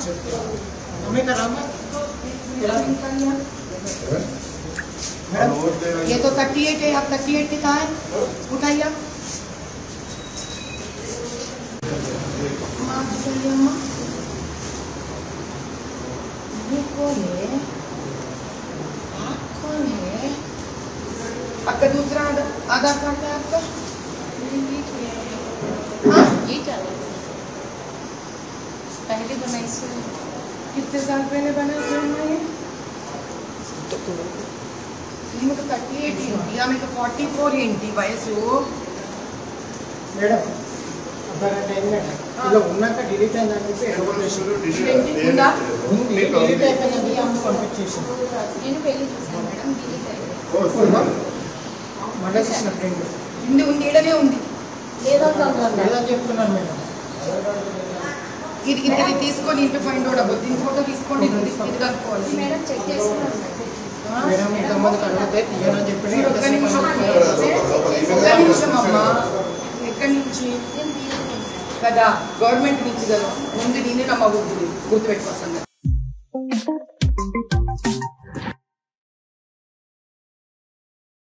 हमें करामा मैडम ये तो 38 है, आप 38 लिखा है, उठाइए ये कौन है? आप कौन है? आपका दूसरा आधार कार्ड है आपका? हाँ ये क्या है? पहले बनाई से कितने साल पहले बना ये మీకు 38 ఏంటి ఆమెకు 44 ఏంటి వయసు మేడం అబ్బగంట ఏంటంటే ఇలా ఉన్నాక డిలీట్ అయిందని చెప్పి ఇన్ఫర్మేషన్ ఉందా ఉంది డిలీట్ అయిపోయింది ఆమె కాంటాక్ట్ చేశాను నేను పెళ్లి చేశాను మేడం డిలీట్ అయింది మండే చేసిన ఫ్రెండ్ ఉంది ఇడనే ఉంది లేదని చెప్తున్నాను మేడం ఇది తీసుకొని ఇంటి ఫైండ్ అవుట్ అవ్వదు దీని ఫోటో తీసుకోండి ఇది కలుపుకోవాలి మేడం చెక్ చేస్తున్నాను మేడం ఇంతమంది అడిగితే తీయాలని చెప్పి ఒక్క నిమిషం అమ్మా ఎక్కడి నుంచి కదా గవర్నమెంట్ నుంచి కదా ముందు నేనే నమ్మకూడదు గుర్తుపెట్టుకోవాలి